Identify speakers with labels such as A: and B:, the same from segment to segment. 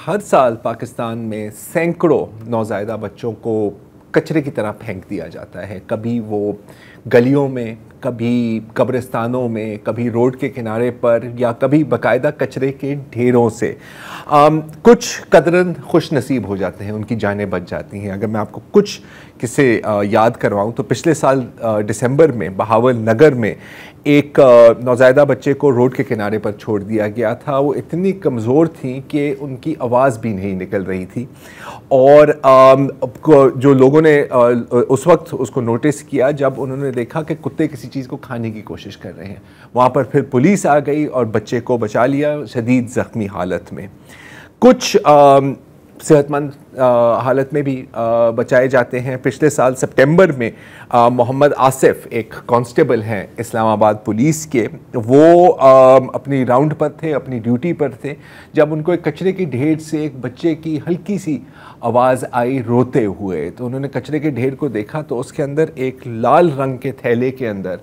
A: हर साल पाकिस्तान में सैकड़ों नौज़ायदा बच्चों को कचरे की तरह फेंक दिया जाता है। कभी वो गलियों में, कभी कब्रिस्तानों में, कभी रोड के किनारे पर, या कभी बाकायदा कचरे के ढेरों से। कुछ कदरन खुश नसीब हो जाते हैं, उनकी जानें बच जाती हैं। अगर मैं आपको कुछ किस्से याद करवाऊं तो पिछले साल दिसंबर में बहावल नगर में एक नौज़ायदा बच्चे को रोड के किनारे पर छोड़ दिया गया था। वो इतनी कमज़ोर थी कि उनकी आवाज़ भी नहीं निकल रही थी, और जो लोगों ने उस वक्त उसको नोटिस किया जब उन्होंने देखा कि कुत्ते किसी चीज़ को खाने की कोशिश कर रहे हैं। वहाँ पर फिर पुलिस आ गई और बच्चे को बचा लिया शदीद ज़ख्मी हालत में। कुछ सेहतमंद हालत में भी बचाए जाते हैं। पिछले साल सितंबर में मोहम्मद आसिफ एक कांस्टेबल हैं इस्लामाबाद पुलिस के, वो अपनी राउंड पर थे, अपनी ड्यूटी पर थे, जब उनको एक कचरे के ढेर से एक बच्चे की हल्की सी आवाज़ आई रोते हुए। तो उन्होंने कचरे के ढेर को देखा तो उसके अंदर एक लाल रंग के थैले के अंदर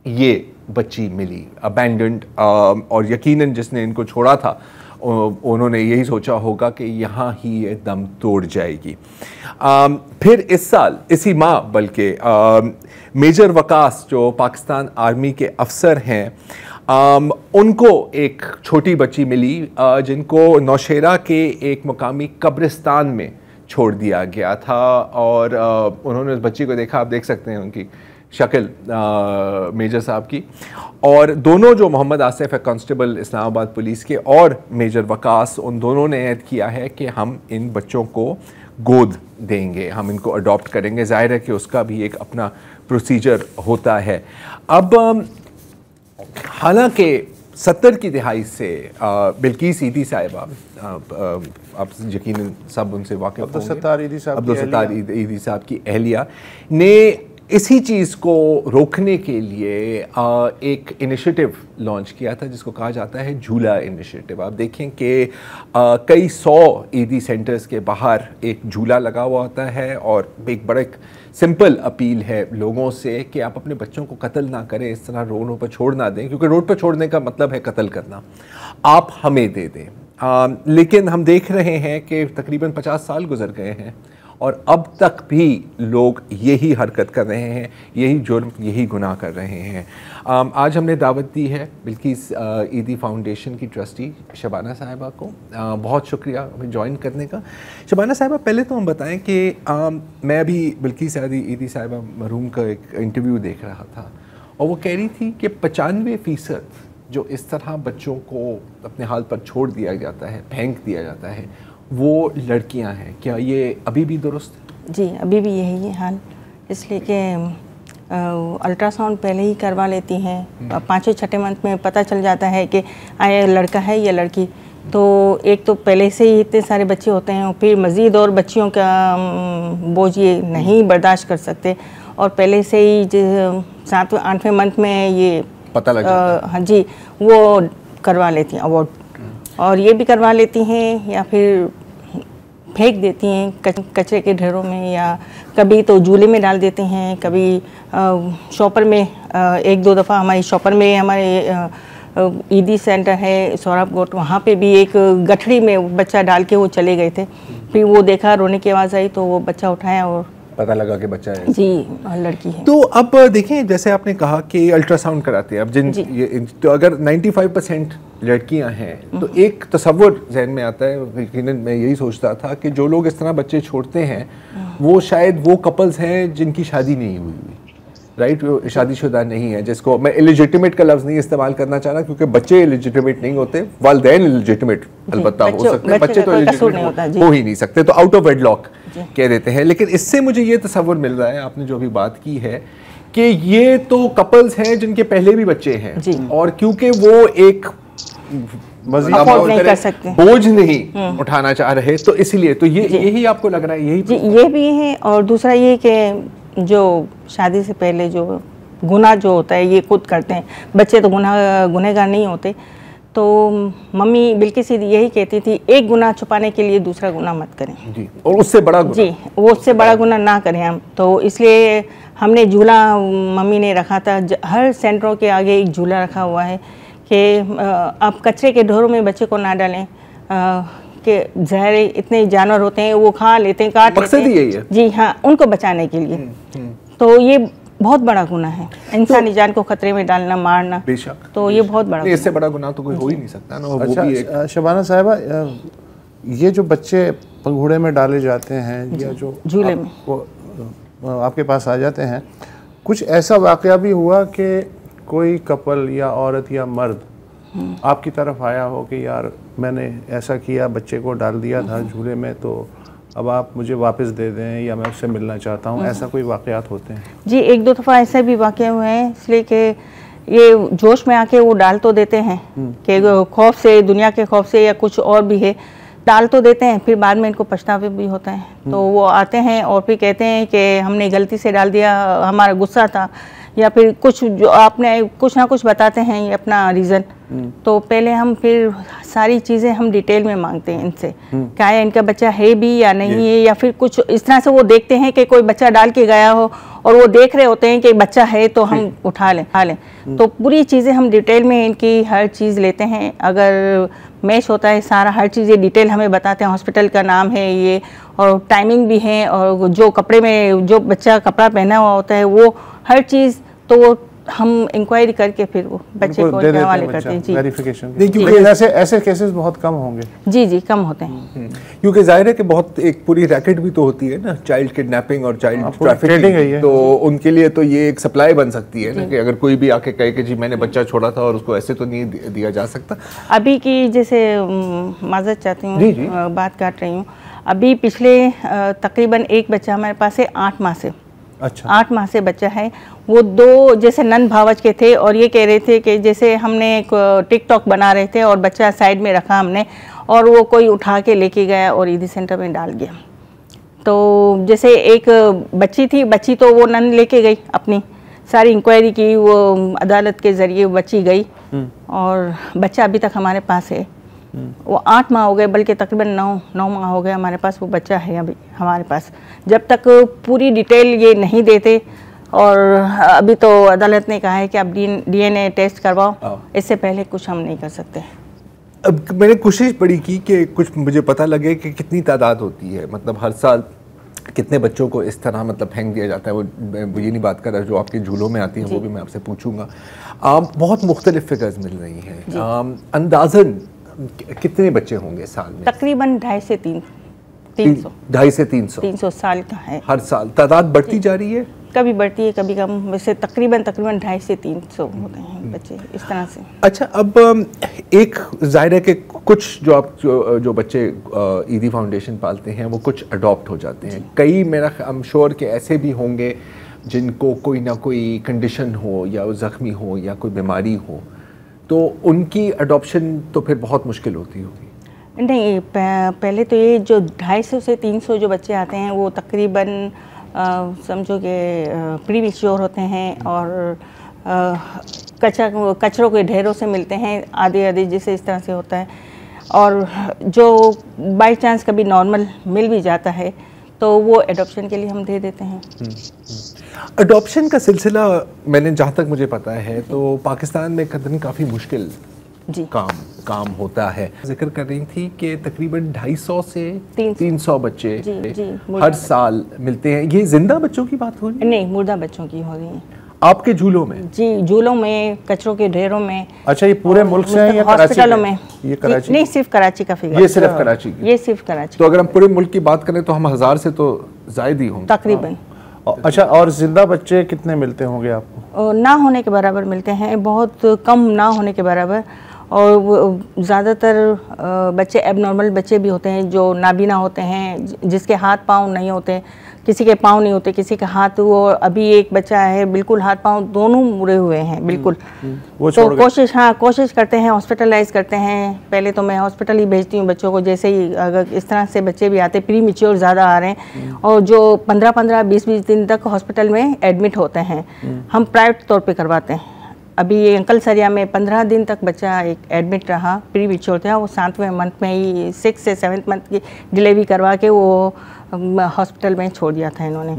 A: ये बच्ची मिली, अबैंडन्ड। और यकीनन जिसने इनको छोड़ा था उन्होंने यही सोचा होगा कि यहाँ ही ये दम तोड़ जाएगी। फिर इस साल इसी माह बल्कि मेजर वकास जो पाकिस्तान आर्मी के अफसर हैं, उनको एक छोटी बच्ची मिली जिनको नौशेरा के एक मुकामी कब्रिस्तान में छोड़ दिया गया था। और उन्होंने उस बच्ची को देखा, आप देख सकते हैं उनकी शक्ल मेजर साहब की। और दोनों जो मोहम्मद आसिफ है कांस्टेबल इस्लामाबाद पुलिस के, और मेजर वकास, उन दोनों ने ऐद किया है कि हम इन बच्चों को गोद देंगे, हम इनको अडॉप्ट करेंगे। जाहिर है कि उसका भी एक अपना प्रोसीजर होता है। अब हालांकि 70 की दिहाई से बिल्किस ईदी साहिबा, आप यकीनन सब उनसे वाकिफ होंगे, अब्दुल सत्तार ईदी साहब की अहलिया ने इसी चीज़ को रोकने के लिए एक इनिशिएटिव लॉन्च किया था जिसको कहा जाता है झूला इनिशिएटिव। आप देखें कि कई 100 ईदी सेंटर्स के बाहर एक झूला लगा हुआ होता है, और एक बड़ा सिंपल अपील है लोगों से कि आप अपने बच्चों को कत्ल ना करें, इस तरह रोडों पर छोड़ ना दें, क्योंकि रोड पर छोड़ने का मतलब है कत्ल करना। आप हमें दे दें। लेकिन हम देख रहे हैं कि तकरीबन 50 साल गुजर गए हैं और अब तक भी लोग यही हरकत कर रहे हैं, यही जुर्म, यही गुनाह कर रहे हैं। आज हमने दावत दी है बिल्किस ईदी फाउंडेशन की ट्रस्टी शबाना साहिबा को। बहुत शुक्रिया हमें ज्वाइन करने का। शबाना साहिबा, पहले तो हम बताएं कि मैं अभी बिल्किस ईदी साहिबा मरहूम का एक इंटरव्यू देख रहा था, और वो कह रही थी कि 95% जो इस तरह बच्चों को अपने हाल पर छोड़ दिया जाता है, फेंक दिया जाता है, वो लड़कियां हैं। क्या ये अभी भी दुरुस्त है?
B: जी, अभी भी यही है हाल, इसलिए कि अल्ट्रासाउंड पहले ही करवा लेती हैं। 5-6 मंथ में पता चल जाता है कि आया लड़का है या लड़की। तो एक तो पहले से ही इतने सारे बच्चे होते हैं, और फिर मज़ीद और बच्चियों का बोझ ये नहीं बर्दाश्त कर सकते, और पहले से ही 7वें-8वें मंथ में ये
A: पता लग जाता है।
B: हाँ जी, वो करवा लेती हैं अवार्ड, और ये भी करवा लेती हैं या फिर फेंक देती हैं कचरे के ढेरों में, या कभी तो झूले में डाल देते हैं, कभी शॉपर में। 1-2 दफ़ा हमारी शॉपर में, हमारे ईदी सेंटर है सौरभ गोट, वहाँ पे भी एक गठरी में बच्चा डाल के वो चले गए थे। फिर वो देखा, रोने की आवाज़ आई, तो वो बच्चा उठाया और
A: पता लगा कि बच्चा है
B: जी, लड़की है।
A: तो अब देखें, जैसे आपने कहा कि अल्ट्रासाउंड कराते हैं, अब तो अगर 95% लड़कियां हैं तो एक तसव्वुर जहन में आता है, यकीनन मैं यही सोचता था कि जो लोग इस तरह बच्चे छोड़ते हैं वो शायद वो कपल्स हैं जिनकी शादी नहीं हुई, राइट, वो शादीशुदा नहीं है, जिसको मैं इलिजिटिमेट का लफ्ज़ नहीं इस्तेमाल करना चाह रहा, क्योंकि बच्चे इलिजिटिमेट नहीं होते, वालिदैन इलिजिटिमेट अलबत्ता हो सकते हैं, बच्चे तो इलिजिटिमेट हो ही नहीं सकते, तो आउट ऑफ वेडलॉक कह देते हैं। लेकिन इससे मुझे ये तसव्वुर मिल रहा है, आपने जो अभी बात की है, कि ये तो कपल्स हैं जिनके पहले भी बच्चे हैं, और क्योंकि वो एक
B: नहीं कर सकते,
A: बोझ नहीं उठाना चाह रहे, तो इसलिए तो यही आपको लग रहा है, यही
B: जी, ये भी है। और दूसरा ये कि जो शादी से पहले जो गुनाह जो होता है ये खुद करते हैं बच्चे, तो गुनहगार नहीं होते। तो मम्मी बिल्किस यही कहती थी, एक गुनाह छुपाने के लिए दूसरा गुनाह मत करें
A: जी, और उससे बड़ा गुनाह, जी,
B: वो उससे बड़ा गुनाह ना करें हम। तो इसलिए हमने झूला मम्मी ने रखा था, हर सेंटरों के आगे एक झूला रखा हुआ है कि आप कचरे के ढेरों में बच्चे को ना डालें, के जहर इतने जानवर होते हैं वो खा लेते हैं, काट लेते हैं।
A: यही है
B: जी हाँ, उनको बचाने के लिए। तो ये बहुत बड़ा गुनाह है, इंसानी जान को खतरे में डालना, मारना।
A: बेशक,
B: तो ये बहुत बड़ा,
A: इससे बड़ा गुनाह तो कोई हो ही नहीं सकता ना।
C: अच्छा, वो भी एक... शबाना साहिबा, ये जो बच्चे पंघूड़े में डाले जाते हैं या जो
B: झूले में
C: आपके पास आ जाते हैं, कुछ ऐसा वाकया भी हुआ कि कोई कपल या औरत या मर्द आपकी तरफ आया हो कि यार मैंने ऐसा किया, बच्चे को डाल दिया था झूले में, तो अब आप मुझे वापस दे दें या मैं उससे मिलना चाहता हूँ, ऐसा कोई वाकयात होते हैं?
B: जी, एक दो दफ़ा ऐसे भी वाकया हुए हैं, इसलिए कि ये जोश में आके वो डाल तो देते हैं कि खौफ से, दुनिया के खौफ से या कुछ और भी है, डाल तो देते हैं, फिर बाद में इनको पछतावा भी होता है। तो वो आते हैं और फिर कहते हैं कि हमने गलती से डाल दिया, हमारा गुस्सा था, या फिर कुछ जो आपने कुछ ना कुछ बताते हैं ये अपना रीज़न। तो पहले हम फिर सारी चीज़ें हम डिटेल में मांगते हैं इनसे, क्या है इनका बच्चा है भी या नहीं है, या फिर कुछ इस तरह से वो देखते हैं कि कोई बच्चा डाल के गया हो और वो देख रहे होते हैं कि बच्चा है तो हम उठा लें। तो पूरी चीज़ें हम डिटेल में इनकी हर चीज़ लेते हैं। अगर मैच होता है सारा, हर चीज़ ये डिटेल हमें बताते हैं, हॉस्पिटल का नाम है ये, और टाइमिंग भी है, और जो कपड़े में जो बच्चा कपड़ा पहना हुआ होता है वो हर चीज़, तो वो हम इंक्वायरी करके फिर वो बच्चे को हवाले करते हैं। जी,
C: वेरिफिकेशन। क्योंकि ऐसे केसेस बहुत कम होंगे।
B: जी जी, कम होते हैं,
A: क्योंकि जाहिर है कि बहुत एक पूरी रैकेट भी तो होती है ना, चाइल्ड किडनैपिंग और चाइल्ड ट्रैफिकिंग, तो उनके लिए तो ये एक सप्लाई बन सकती है ना, कि अगर कोई भी आके कहे कि जी मैंने बच्चा छोड़ा था और उसको ऐसे तो नहीं दिया जा सकता।
B: अभी की जैसे माजरत चाहती हूँ, बात काट रही हूँ, अभी पिछले तकरीबन एक बच्चा हमारे पास है 8 माह से।
C: अच्छा,
B: 8 माह से बच्चा है, वो 2 जैसे नन भावज के थे, और ये कह रहे थे कि जैसे हमने एक टिकटॉक बना रहे थे और बच्चा साइड में रखा हमने, और वो कोई उठा के लेके गया और ईदी सेंटर में डाल गया। तो जैसे एक बच्ची तो वो नन लेके गई, अपनी सारी इंक्वायरी की, वो अदालत के ज़रिए बच्ची गई, और बच्चा अभी तक हमारे पास है। वो 8 माह हो गए, बल्कि तकरीबन 9 माह हो गए हमारे पास वो बच्चा है अभी हमारे पास। जब तक पूरी डिटेल ये नहीं देते, और अभी तो अदालत ने कहा है कि आप DNA टेस्ट करवाओ, इससे पहले कुछ हम नहीं कर सकते।
A: अब मैंने कोशिश बड़ी की कि कुछ मुझे पता लगे कि कितनी तादाद होती है, मतलब हर साल कितने बच्चों को इस तरह मतलब फेंक दिया जाता है। वो ये नहीं बात कर रहा, जो आपके झूलों में आती हैं वो भी मैं आपसे पूछूंगा। बहुत मुख्तलिफ फिगर्स मिल रही हैं, अंदाज़न कितने बच्चे होंगे साल में?
B: तकरीबन 250 से 300 साल का है।
A: हर साल तादाद बढ़ती जा रही है,
B: कभी बढ़ती है कभी कम, वैसे तकरीबन 250 से 300 होते हैं बच्चे इस तरह से।
A: अच्छा, अब एक जाहिर है कि कुछ जो बच्चे ईदी फाउंडेशन पालते हैं वो कुछ अडॉप्ट हो जाते हैं, कई मेरा आई एम श्योर के ऐसे भी होंगे जिनको कोई ना कोई कंडीशन हो, या वो ज़ख्मी हो, या कोई बीमारी हो, तो उनकी अडॉप्शन तो फिर बहुत मुश्किल होती होगी।
B: नहीं, पहले तो ये जो 250 से 300 जो बच्चे आते हैं वो तकरीबन समझो कि प्री मैच्योर होते हैं, और कचरों के ढेरों से मिलते हैं, आधे जिसे इस तरह से होता है। और जो बाई चांस कभी नॉर्मल मिल भी जाता है तो वो एडॉप्शन के लिए हम दे देते हैं।
A: अडॉप्शन का सिलसिला मैंने जहाँ तक मुझे पता है तो पाकिस्तान में कदम काफ़ी मुश्किल काम होता है। जिक्र कर रही थी कि तकरीबन 250 से 300 बच्चे हर साल मिलते हैं। ये जिंदा बच्चों की बात हो रही है?
B: नहीं, मुर्दा बच्चों की हो रही है।
A: आपके झूलों में?
B: जी, झूलों में, कचरों के ढेरों में।
C: अच्छा, ये पूरे मुल्क से है या
B: हॉस्पिटलों में?
C: ये कराची?
B: नहीं, सिर्फ कराची का फिगर।
A: ये सिर्फ कराची की?
B: ये सिर्फ कराची।
A: तो अगर हम पूरे मुल्क की बात करें तो हम 1000 से तो ज़ायद ही होंगे
B: तकरीबन।
C: अच्छा, और जिंदा बच्चे कितने मिलते होंगे आपको?
B: ना होने के बराबर मिलते हैं, बहुत कम ना होने के बराबर। और ज़्यादातर बच्चे एबनॉर्मल बच्चे भी होते हैं, जो नाबीना होते हैं, जिसके हाथ पाँव नहीं होते, किसी के पाँव नहीं होते, किसी के हाथ। वो अभी एक बच्चा है बिल्कुल हाथ पाँव दोनों मुड़े हुए हैं बिल्कुल। तो कोशिश करते हैं, हॉस्पिटलाइज करते हैं। पहले तो मैं हॉस्पिटल ही भेजती हूँ बच्चों को, जैसे ही अगर इस तरह से बच्चे भी आते, प्री मैच्योर ज़्यादा आ रहे हैं, और जो 15-15, 20-20 दिन तक हॉस्पिटल में एडमिट होते हैं, हम प्राइवेट तौर पर करवाते हैं। अभी ये अंकल सरिया में 15 दिन तक बच्चा एक एडमिट रहा, प्री मैच्योर था। वो 7वें मंथ में ही 6 से 7th मंथ की डिलीवरी करवा के वो हॉस्पिटल में छोड़ दिया था इन्होंने।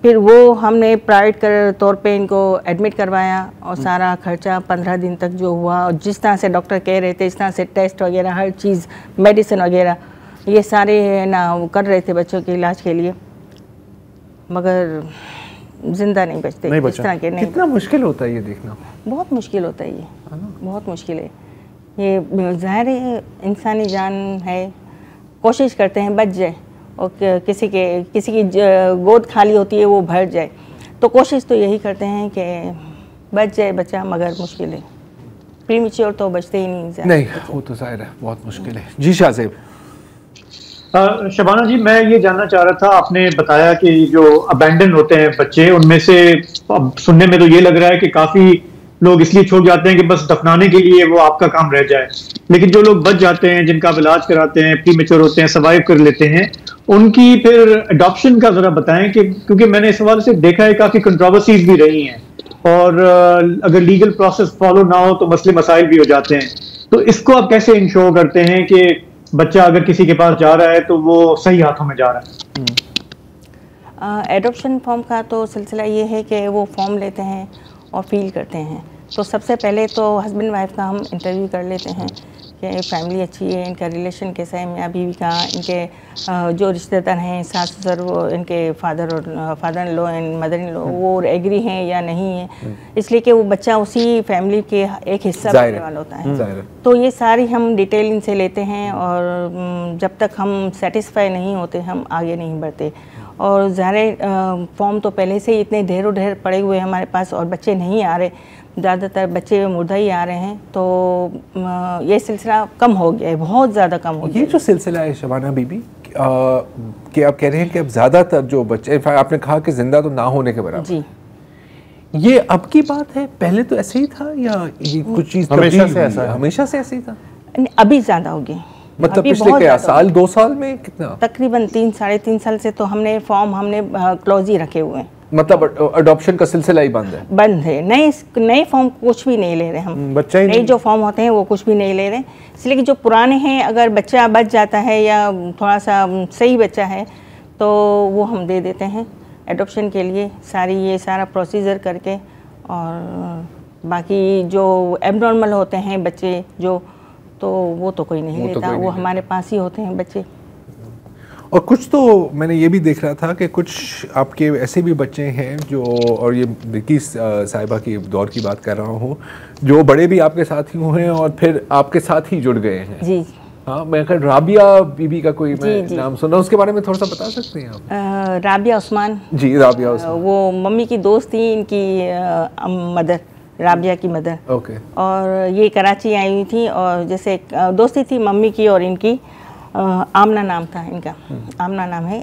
B: फिर वो हमने प्राइवेट तौर पे इनको एडमिट करवाया, और सारा खर्चा 15 दिन तक जो हुआ, और जिस तरह से डॉक्टर कह रहे थे, इस तरह से टेस्ट वगैरह हर चीज़, मेडिसिन वगैरह, ये सारे ना वो कर रहे थे बच्चों के इलाज के लिए, मगर जिंदा नहीं बचते।
C: नहीं
B: इस
C: बचा।
B: तरह के नहीं।
A: कितना मुश्किल होता है ये देखना।
B: बहुत मुश्किल होता है ये, बहुत मुश्किल है ये। ज़ाहिर है इंसानी जान है, कोशिश करते हैं बच जाए, और किसी की गोद खाली होती है वो भर जाए, तो कोशिश तो यही करते हैं कि बच जाए बच्चा, मगर मुश्किल है। प्रीमेच्योर तो बचते ही नहीं।
A: नहीं, वो तो जाहिर है बहुत मुश्किल है। जी शाहज़ेब।
D: शबाना जी, मैं ये जानना चाह रहा था, आपने बताया कि जो अबैंडन होते हैं बच्चे, उनमें से अब सुनने में तो ये लग रहा है कि काफ़ी लोग इसलिए छोड़ जाते हैं कि बस दफनाने के लिए वो आपका काम रह जाए, लेकिन जो लोग बच जाते हैं, जिनका इलाज कराते हैं, प्रीमेच्योर होते हैं, सर्वाइव कर लेते हैं, उनकी फिर अडॉप्शन का ज़रा बताएं कि क्योंकि मैंने इस हवाले से देखा है काफ़ी कंट्रोवर्सीज भी रही हैं, और अगर लीगल प्रोसेस फॉलो ना हो तो मसले मसाइल भी हो जाते हैं। तो इसको आप कैसे इंश्योर करते हैं कि बच्चा अगर किसी के पास जा रहा है तो वो सही हाथों में जा रहा है?
B: एडॉप्शन फॉर्म का तो सिलसिला ये है कि वो फॉर्म लेते हैं और फिल करते हैं। तो सबसे पहले तो हस्बैंड वाइफ का हम इंटरव्यू कर लेते हैं कि फैमिली अच्छी है, इनका रिलेशन कैसा है, मियाँ बीवी का, इनके जो रिश्तेदार हैं, सास ससुर, वो इनके father in law and mother in law, वो एग्री हैं या नहीं है, इसलिए कि वो बच्चा उसी फैमिली के एक हिस्सा बनने वाला होता है। तो ये सारी हम डिटेल इनसे लेते हैं, और जब तक हम सेटिस्फाई नहीं होते हम आगे नहीं बढ़ते। और ज़ाहिर फॉर्म तो पहले से ही इतने ढेरों ढेर पड़े हुए हैं हमारे पास, और बच्चे नहीं आ रहे, ज़्यादातर बच्चे मुर्दा ही आ रहे हैं, तो ये सिलसिला कम हो गया है, बहुत ज़्यादा कम हो गया।
A: ये जो सिलसिला है शबाना बीबी, कि आप कह रहे हैं कि अब ज़्यादातर जो बच्चे, आपने कहा कि जिंदा तो ना होने के बराबर,
B: जी,
A: ये अब की बात है, पहले तो ऐसे ही था या ये कुछ चीज़
C: हमेशा से ऐसा है?
A: हमेशा से ऐसे ही था?
B: अभी ज़्यादा हो गई।
A: मतलब
B: अभी
A: पिछले
B: बहुत
A: क्या
B: ज़्यादा
A: साल 2 साल में कितना?
B: तकरीबन 3 साढ़े 3 साल से तो हमने फॉर्म क्लोज ही रखे हुए हैं।
A: मतलब अडॉप्शन का सिलसिला ही बंद है?
B: बंद है। नए फॉर्म कुछ भी नहीं ले रहे हम,
C: बच्चा ही
B: नए जो फॉर्म होते हैं वो कुछ भी नहीं ले रहे, इसलिए कि जो पुराने हैं, अगर बच्चा बच जाता है या थोड़ा सा सही बच्चा है तो वो हम दे देते हैं एडॉप्शन के लिए, ये सारा प्रोसीजर करके। और बाकी जो एबनॉर्मल होते हैं बच्चे जो, तो वो तो कोई नहीं लेता, वो हमारे पास ही होते हैं बच्चे।
A: और कुछ तो मैंने ये भी देख रहा था कि कुछ आपके ऐसे भी बच्चे हैं जो, और ये विकी साहिबा की दौर की बात कर रहा हूँ, जो बड़े भी आपके साथ ही हुए हैं और फिर आपके साथ ही जुड़ गए हैं।
B: जी
A: हाँ, मैं कहा राबिया बीबी का कोई मैं नाम सुना, उसके बारे में थोड़ा सा बता सकते हैं आप?
B: राबिया उस्मान।
A: जी, राबिया उस्मान।
B: वो मम्मी की दोस्त थी, इनकी मदर, राबिया की मदर।
A: ओके। और
B: ये कराची आई हुई थी, और जैसे दोस्ती थी मम्मी की और इनकी, आमना नाम था इनका, आमना नाम है।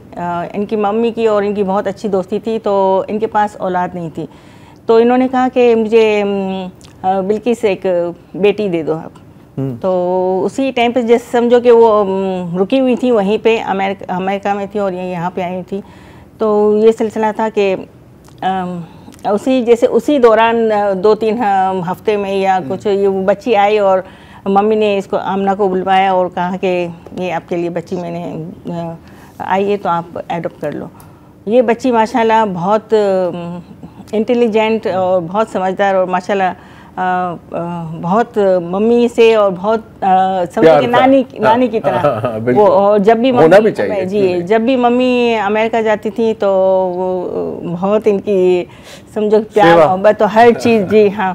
B: इनकी मम्मी की और इनकी बहुत अच्छी दोस्ती थी, तो इनके पास औलाद नहीं थी, तो इन्होंने कहा कि मुझे बिल्किस एक बेटी दे दो आप। तो उसी टाइम पे जैसे समझो कि वो रुकी हुई थी वहीं पे, अमेरिका में थी और ये यहाँ पे आई हुई थी। तो ये सिलसिला था कि उसी दौरान 2-3 हफ्ते में या कुछ, ये वो बच्ची आई और मम्मी ने इसको आमना को बुलवाया और कहा कि ये आपके लिए बच्ची मैंने आई है, तो आप एडॉप्ट कर लो। ये बच्ची माशाल्लाह बहुत इंटेलिजेंट और बहुत समझदार, और माशाल्लाह बहुत मम्मी से और बहुत समझो कि नानी की तरह वो। और जब भी मम्मी, जी, जब भी मम्मी अमेरिका जाती थी तो वो बहुत इनकी समझो प्यार मोहब्बत और हर चीज़, जी हाँ,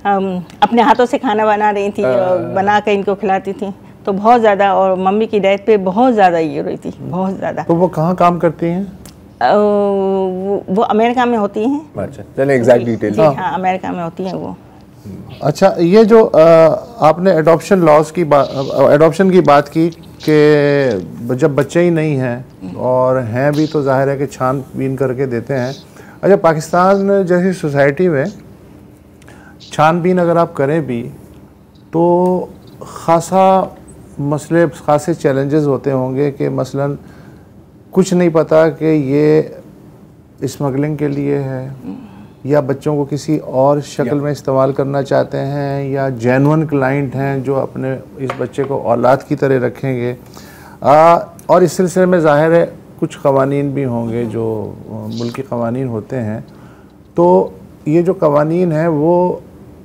B: अपने हाथों से खाना बना रही थी और बना कर इनको खिलाती थी, तो बहुत ज़्यादा। और मम्मी की डेथ पे बहुत ज़्यादा ये रही थी, बहुत ज़्यादा।
C: तो वो कहाँ काम करती हैं?
B: वो अमेरिका में होती हैं।
A: अच्छा, चलिए एग्जैक्ट डिटेल।
B: हाँ, अमेरिका में होती हैं वो।
C: अच्छा, ये जो आपने एडॉप्शन की बात की कि जब बच्चे ही नहीं हैं और हैं भी तो जाहिर है कि छानबीन करके देते हैं। अच्छा, पाकिस्तान जैसी सोसाइटी में छानबीन अगर आप करें भी तो खासे चैलेंजेस होते होंगे कि मसलन कुछ नहीं पता कि ये स्मगलिंग के लिए है या बच्चों को किसी और शक्ल में इस्तेमाल करना चाहते हैं, या जेन्युइन क्लाइंट हैं जो अपने इस बच्चे को औलाद की तरह रखेंगे। और इस सिलसिले में ज़ाहिर है कुछ क़वानीन भी होंगे जो मुल्की क़वानीन होते हैं। तो ये जो क़वानीन हैं वो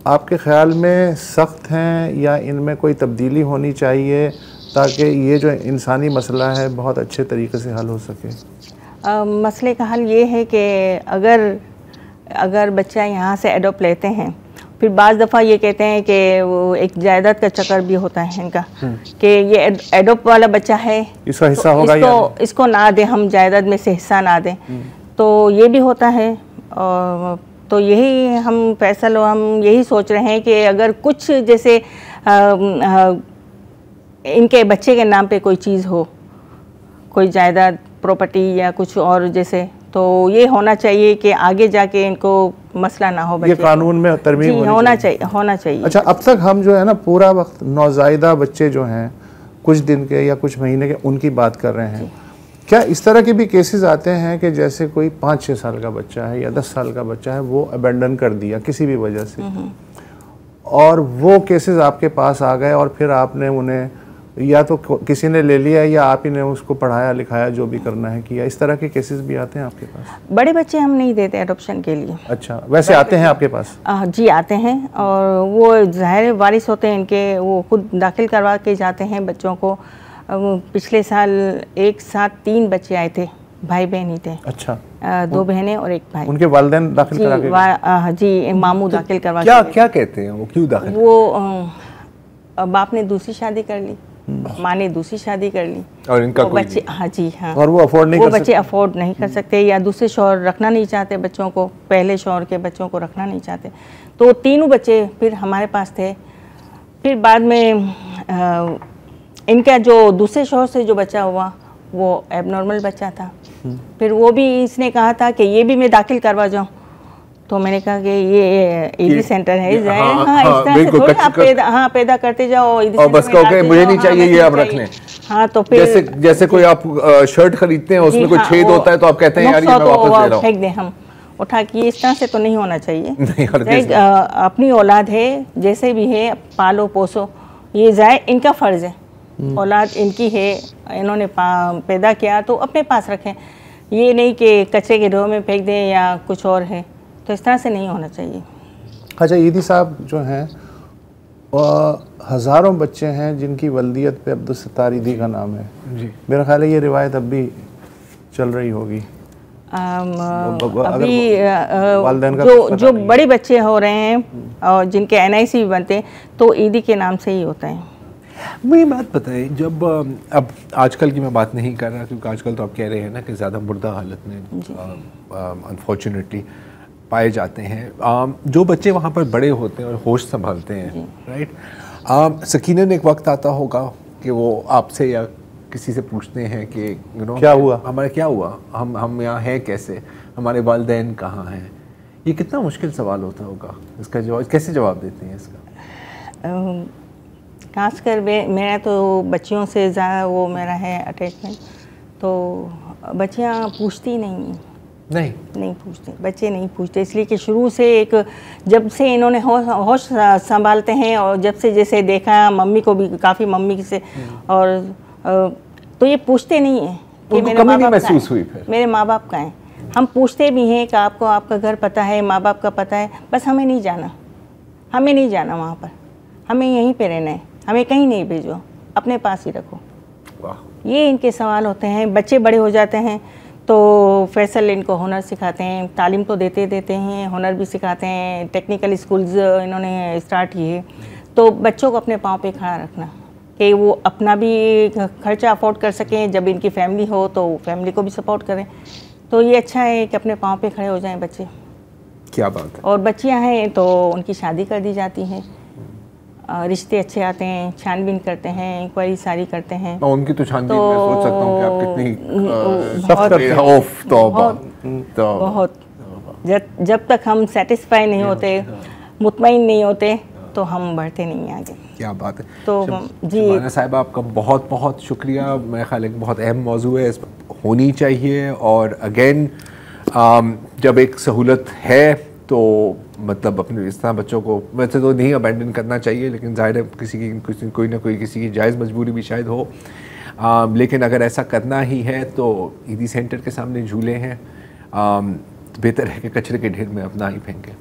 C: आपके ख़्याल में सख्त हैं या इनमें कोई तब्दीली होनी चाहिए ताकि ये जो इंसानी मसला है बहुत अच्छे तरीके से हल हो सके?
B: मसले का हल ये है कि अगर बच्चा यहाँ से एडोप्ट लेते हैं, फिर बाज़ दफ़ा ये कहते हैं कि वो एक जायदाद का चक्कर भी होता है इनका कि ये एडोप्ट वाला बच्चा है,
C: इसका हिस्सा
B: तो
C: होगा
B: इसको ना दें, हम जायदाद में से हिस्सा ना दें, तो ये भी होता है। और तो यही हम फैसल हम यही सोच रहे हैं कि अगर कुछ जैसे इनके बच्चे के नाम पे कोई चीज़ हो, कोई जायदाद प्रॉपर्टी या कुछ और जैसे, तो ये होना चाहिए कि आगे जाके इनको मसला ना हो।
C: ये कानून में तरमीम
B: होना चाहिए।
C: अच्छा, अब तक हम जो है ना पूरा वक्त नौज़ायदा बच्चे जो हैं कुछ दिन के या कुछ महीने के उनकी बात कर रहे हैं। क्या इस तरह के भी केसेस आते हैं कि जैसे कोई 5-6 साल का बच्चा है या 10 साल का बच्चा है, वो अबेंडन कर दिया किसी भी वजह से, और वो केसेस आपके पास आ गए और फिर आपने उन्हें या तो किसी ने ले लिया या आप ही ने उसको पढ़ाया लिखाया, जो भी करना है किया? इस तरह के केसेस भी आते हैं आपके पास?
B: बड़े बच्चे हम नहीं देते एडॉप्शन के लिए।
C: अच्छा, वैसे आते हैं आपके पास?
B: जी आते हैं, और वो ज़ाहिर वारिस होते हैं इनके, वो खुद दाखिल करवा के जाते हैं बच्चों को। पिछले साल एक साथ 3 बच्चे आए थे, भाई बहन ही थे।
C: अच्छा,
B: 2 बहनें और 1 भाई।
C: उनके वालिदैन दाखिल करा के?
B: जी, मामू दाखिल करवा।
A: क्या कहते हैं वो, क्यों दाखिल?
B: वो बाप ने दूसरी शादी कर ली, माँ ने दूसरी शादी कर ली,
A: और इनका कोई
B: बच्चे, हाँ जी हाँ,
C: और वो अफोर्ड नहीं
B: वो
C: कर
B: बच्चे अफोर्ड नहीं कर सकते, या दूसरे शौहर रखना नहीं चाहते बच्चों को, पहले शौहर के बच्चों को रखना नहीं चाहते। तो तीनों बच्चे फिर हमारे पास थे। फिर बाद में इनका जो दूसरे शौहर से जो बच्चा हुआ वो एबनॉर्मल बच्चा था। फिर वो भी इसने कहा था कि ये भी मैं दाखिल करवा जाऊँ, तो मैंने कहा कि ये ईदी सेंटर है, इस तरह से थोड़ी आप पैदा करते जाओ
A: और बस कहो मुझे नहीं चाहिए, ये आप रख लें।
B: हाँ, तो फिर
A: जैसे कोई आप शर्ट खरीदते हैं, उसमें कोई छेद होता है तो आप कहते हैं यार ये मैं वापस ले रहा हूं,
B: फेंक दें हम उठा के। इस तरह से तो नहीं होना चाहिए। अपनी औलाद है, जैसे भी है पालो पोसो, ये जाए, इनका फ़र्ज़ है, औलाद इनकी है, इन्होंने पैदा किया तो अपने पास रखें। ये नहीं कि कचरे के ढेर में फेंक दें या कुछ और है, तो इस तरह से नहीं होना चाहिए।
C: अच्छा, ईदी साहब जो हैं, हज़ारों बच्चे हैं जिनकी वल्दियत पे अब्दुल सत्तार ईदी का नाम है जी। मेरा ख्याल है ये रिवायत अब भी चल रही होगी।
B: अभी जो बड़े बच्चे हो रहे हैं और जिनके NIC भी बनते हैं, तो ईदी के नाम से ही होता है।
A: मुझे बात बताएं, जब अब आजकल की मैं बात नहीं कर रहा, क्योंकि आजकल तो आप कह रहे हैं ना कि ज़्यादा मुर्दा हालत में अनफॉर्चुनेटली पाए जाते हैं। जो बच्चे वहाँ पर बड़े होते हैं और होश संभालते हैं, राइट, सकीनन एक वक्त आता होगा कि वो आपसे या किसी से पूछते हैं कि
C: क्या हुआ,
A: हमारा क्या हुआ, हम यहाँ हैं कैसे, हमारे वालिदैन कहाँ हैं। ये कितना मुश्किल सवाल होता होगा, इसका जवाब कैसे जवाब देते हैं इसका?
B: खासकर मेरा तो बच्चियों से ज़्यादा वो मेरा है अटैचमेंट, तो बच्चियाँ पूछती नहीं पूछते, बच्चे नहीं पूछते, इसलिए कि शुरू से एक जब से इन्होंने होश संभालते हैं, और जब से जैसे देखा मम्मी को भी काफ़ी मम्मी से, और तो ये पूछते नहीं हैं कि मेरे माँ बाप महसूस हुई, मेरे माँ बाप का हैं। हम पूछते भी हैं कि आपको आपका घर पता है, माँ बाप का पता है, बस हमें नहीं जाना वहाँ पर, हमें यहीं पे रहना है, हमें कहीं नहीं भेजो, अपने पास ही रखो। ये इनके सवाल होते हैं। बच्चे बड़े हो जाते हैं तो फैसल इनको हुनर सिखाते हैं, तालीम तो देते हैं, हुनर भी सिखाते हैं, टेक्निकल स्कूल्स इन्होंने स्टार्ट किए। तो बच्चों को अपने पाँव पे खड़ा रखना कि वो अपना भी खर्चा अफोर्ड कर सकें, जब इनकी फैमिली हो तो फैमिली को भी सपोर्ट करें। तो ये अच्छा है कि अपने पाँव पे खड़े हो जाएं बच्चे।
A: क्या बात है।
B: और बच्चियां हैं तो उनकी शादी कर दी जाती हैं, रिश्ते अच्छे आते हैं, छानबीन करते हैं, इंक्वायरी सारी करते हैं।
A: उनकी तो छानबीन मैं सोच सकता हूँ कि आप कितनी सख्त करते हैं।
B: बहुत जब तक हम सेटिस्फाई नहीं होते, मुतमईन नहीं होते, तो हम बढ़ते नहीं आगे।
A: क्या बात है।
B: तो जी
A: शबाना साहिबा, आपका बहुत बहुत शुक्रिया। मेरा ख्याल है बहुत अहम मौजू है, इस होनी चाहिए। और अगेन जब एक सहूलत है तो मतलब अपने इस तरह बच्चों को वैसे तो नहीं अबैंडन करना चाहिए, लेकिन ज़ाहिर है कोई ना कोई किसी की जायज़ मजबूरी भी शायद हो। लेकिन अगर ऐसा करना ही है तो ईदी सेंटर के सामने झूले हैं, बेहतर है कि कचरे के ढेर में अपना ही फेंकें।